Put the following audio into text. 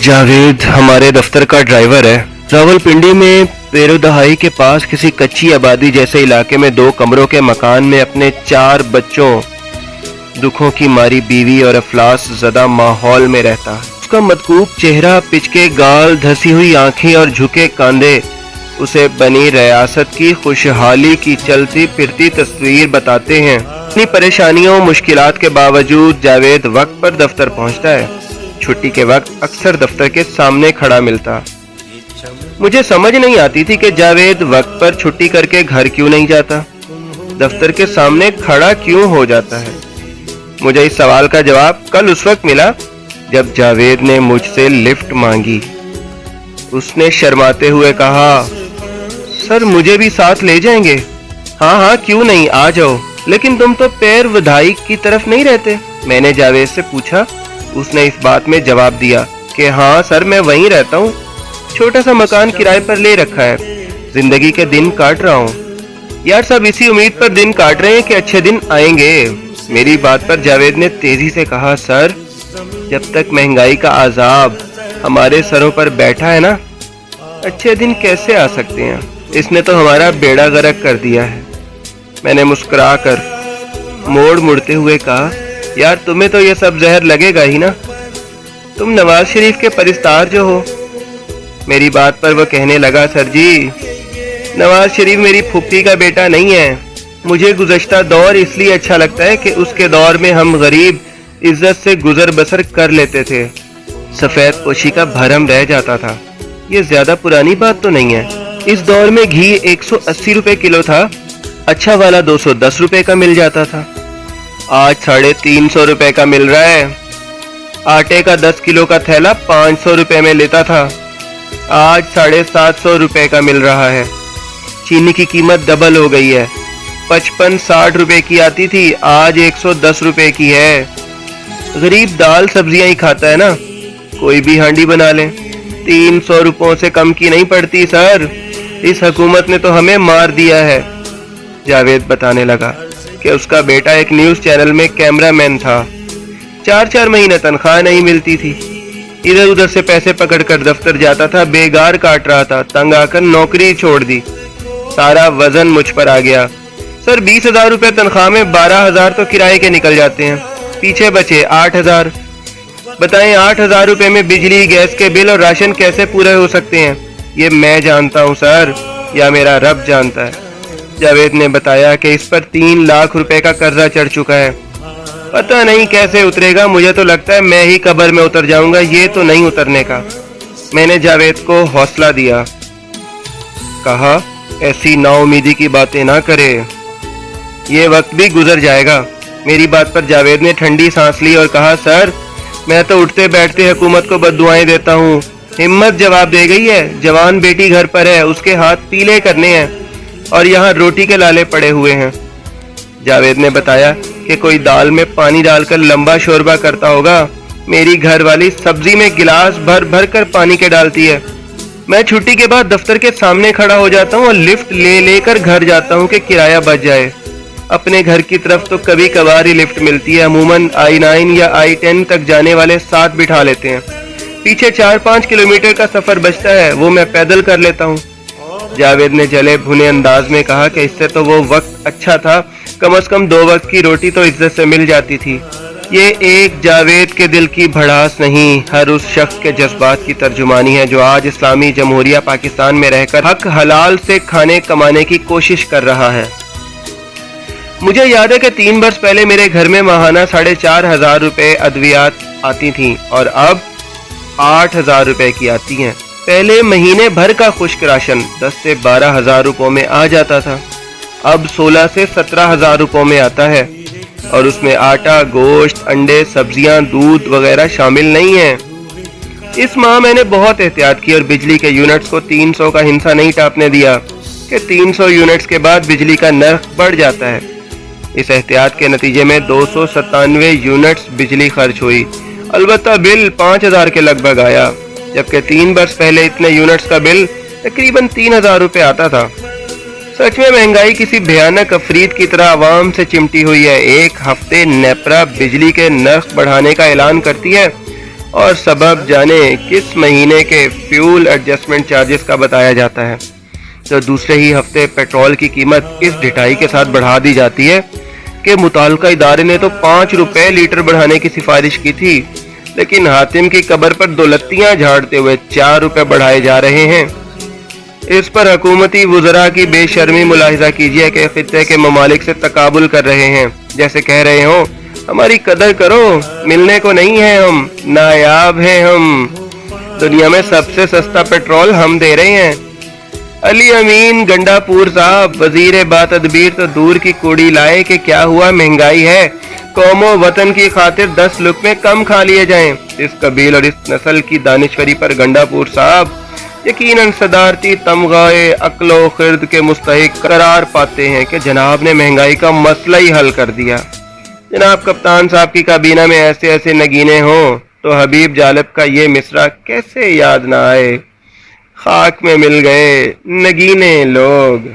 जावेद हमारे दफ्तर का ड्राइवर है। रावलपिंडी में पेरोदहाई के पास किसी कच्ची आबादी जैसे इलाके में 2 कमरों के मकान में अपने 4 बच्चों, दुखों की मारी बीवी और अफलास ज़दा माहौल में रहता है। उसका मदकूब चेहरा, पिचके गाल, धसी हुई आंखें और झुके कांधे उसे बनी रियासत की खुशहाली की चलती फिरती तस्वीर बताते हैं। अपनी परेशानियों मुश्किलात के बावजूद जावेद वक्त पर दफ्तर पहुंचता है। छुट्टी के वक्त अक्सर दफ्तर के सामने खड़ा मिलता। मुझे समझ नहीं आती थी कि जावेद वक्त पर छुट्टी करके घर क्यों नहीं जाता, दफ्तर के सामने खड़ा क्यों हो जाता है। मुझे इस सवाल का जवाब कल उस वक्त मिला जब जावेद ने मुझसे लिफ्ट मांगी। उसने शर्माते हुए कहा, सर मुझे भी साथ ले जाएंगे? हाँ हाँ क्यों नहीं, आ जाओ। लेकिन तुम तो पैर वधाई की तरफ नहीं रहते? मैंने जावेद से पूछा। उसने इस बात में जवाब दिया कि हाँ सर मैं वहीं रहता हूँ, छोटा सा मकान किराए पर ले रखा है, जिंदगी के दिन काट रहा हूँ। यार सब इसी उम्मीद पर दिन काट रहे हैं कि अच्छे दिन आएंगे। मेरी बात पर जावेद ने तेजी से कहा, सर जब तक महंगाई का अजाब हमारे सरों पर बैठा है ना, अच्छे दिन कैसे आ सकते हैं। इसने तो हमारा बेड़ा गर्क कर दिया है। मैंने मुस्कुराकर मुड़ते हुए कहा, यार तुम्हें तो ये सब जहर लगेगा ही ना, तुम नवाज शरीफ के परिस्तार जो हो। मेरी बात पर वो कहने लगा, सर जी नवाज शरीफ मेरी फुप्पी का बेटा नहीं है। मुझे गुज़श्ता दौर इसलिए अच्छा लगता है कि उसके दौर में हम गरीब इज्जत से गुजर बसर कर लेते थे, सफेद पोशी का भरम रह जाता था। ये ज्यादा पुरानी बात तो नहीं है। इस दौर में घी 180 रुपए किलो था, अच्छा वाला 210 रुपए का मिल जाता था। आज 350 रुपए का मिल रहा है। आटे का 10 किलो का थैला 500 रुपए में लेता था, आज 750 रुपए का मिल रहा है। चीनी की कीमत डबल हो गई है, 55-60 रुपए की आती थी, आज 110 रुपए की है। गरीब दाल सब्जियां ही खाता है ना, कोई भी हांडी बना ले, 300 रुपयों से कम की नहीं पड़ती। सर इस हुकूमत ने तो हमें मार दिया है। जावेद बताने लगा कि उसका बेटा एक न्यूज़ चैनल में कैमरामैन था, 4-4 महीने तनख्वाह नहीं मिलती थी, इधर उधर से पैसे पकड़कर दफ्तर जाता था, बेगार काट रहा था, तंग आकर नौकरी छोड़ दी, सारा वजन मुझ पर आ गया। सर 20,000 रुपये तनख्वाह में 12,000 तो किराए के निकल जाते हैं, पीछे बचे 8,000। बताएं 8,000 रुपये में बिजली गैस के बिल और राशन कैसे पूरे हो सकते हैं? ये मैं जानता हूँ सर, या मेरा रब जानता है। जावेद ने बताया कि इस पर 3 लाख रुपए का कर्जा चढ़ चुका है, पता नहीं कैसे उतरेगा। मुझे तो लगता है मैं ही कब्र में उतर जाऊंगा, ये तो नहीं उतरने का। मैंने जावेद को हौसला दिया, कहा ऐसी नाउमीदी की बातें ना करे, ये वक्त भी गुजर जाएगा। मेरी बात पर जावेद ने ठंडी सांस ली और कहा, सर मैं तो उठते बैठते हुकूमत को बद्दुआएं देता हूँ, हिम्मत जवाब दे गई है। जवान बेटी घर पर है, उसके हाथ पीले करने हैं और यहाँ रोटी के लाले पड़े हुए हैं। जावेद ने बताया कि कोई दाल में पानी डालकर लंबा शोरबा करता होगा, मेरी घरवाली सब्जी में गिलास भर भर कर पानी के डालती है। मैं छुट्टी के बाद दफ्तर के सामने खड़ा हो जाता हूँ और लिफ्ट लेकर घर जाता हूँ कि किराया बच जाए। अपने घर की तरफ तो कभी कभार ही लिफ्ट मिलती है, अमूमन I9 या I10 तक जाने वाले साथ बिठा लेते हैं। पीछे 4-5 किलोमीटर का सफर बचता है, वो मैं पैदल कर लेता हूँ। जावेद ने जले भुने अंदाज में कहा कि इससे तो वो वक्त अच्छा था, कम से कम 2 वक्त की रोटी तो इज्जत से मिल जाती थी। ये एक जावेद के दिल की भड़ास नहीं, हर उस शख्स के जज्बात की तर्जुमानी है जो आज इस्लामी जमहूरिया पाकिस्तान में रहकर हक हलाल से खाने कमाने की कोशिश कर रहा है। मुझे याद है कि 3 वर्ष पहले मेरे घर में माहाना 4,500 रुपए अद्वियात आती थी और अब 8,000 रुपए की आती हैं। पहले महीने भर का खुश्क राशन 10 से 12,000 रुपयों में आ जाता था, अब 16 से 17,000 रुपयों में आता है और उसमें आटा, गोश्त, अंडे, सब्जियां, दूध वगैरह शामिल नहीं है। इस माह मैंने बहुत एहतियात की और बिजली के यूनिट्स को 300 का हिस्सा नहीं टापने दिया कि 300 यूनिट्स के बाद बिजली का नर्ख बढ़ जाता है। इस एहतियात के नतीजे में 297 यूनिट्स बिजली खर्च हुई, अलबत्ता बिल 5,000 के लगभग आया, जबकि 3 वर्ष पहले इतने यूनिट्स का बिल तकरीबन 3,000 रुपये आता था। सच में महंगाई किसी भयानक अफरीद की तरह आवाम से चिमटी हुई है। एक हफ्ते नेपरा बिजली के नर्ख बढ़ाने का ऐलान करती है, اور سبب جانے کس مہینے کے فیول ایڈجسٹمنٹ چارجز کا بتایا جاتا ہے، تو دوسرے ہی ہفتے پیٹرول کی قیمت اس ڈٹائی کے ساتھ بڑھا دی جاتی ہے کہ متعلقہ ادارے نے تو 5 روپے لیٹر بڑھانے کی سفارش کی تھی، لیکن حاتم کی قبر پر دولتیاں جھاڑتے ہوئے 4 روپے بڑھائے جا رہے ہیں۔ اس پر حکومتی وزراء کی بے شرمی ملاحظہ کیجیے کہ خطے کے ممالک سے تقابل کر رہے ہیں، جیسے کہہ رہے ہوں ہماری قدر کرو، ملنے کو نہیں ہے، ہم نایاب ہیں، ہم دنیا میں سب سے سستا پیٹرول ہم دے رہے ہیں۔ علی امین گنڈا پور صاحب وزیر با تدبیر تو دور کی کوڑی لائے کہ کیا ہوا، مہنگائی ہے، قوم و وطن کی خاطر 10 لقمے کم کھا لیے جائیں۔ اس قبیل اور اس نسل کی دانشوری پر گنڈا پور صاحب یقیناً صدارتی تمغہ عقل و خرد کے مستحق قرار پاتے ہیں کہ جناب نے مہنگائی کا مسئلہ ہی حل کر دیا۔ جناب کپتان صاحب کی کابینہ میں ایسے ایسے نگینے ہوں تو حبیب جالب کا یہ مصرع کیسے یاد نہ آئے، خاک میں مل گئے نگینے لوگ۔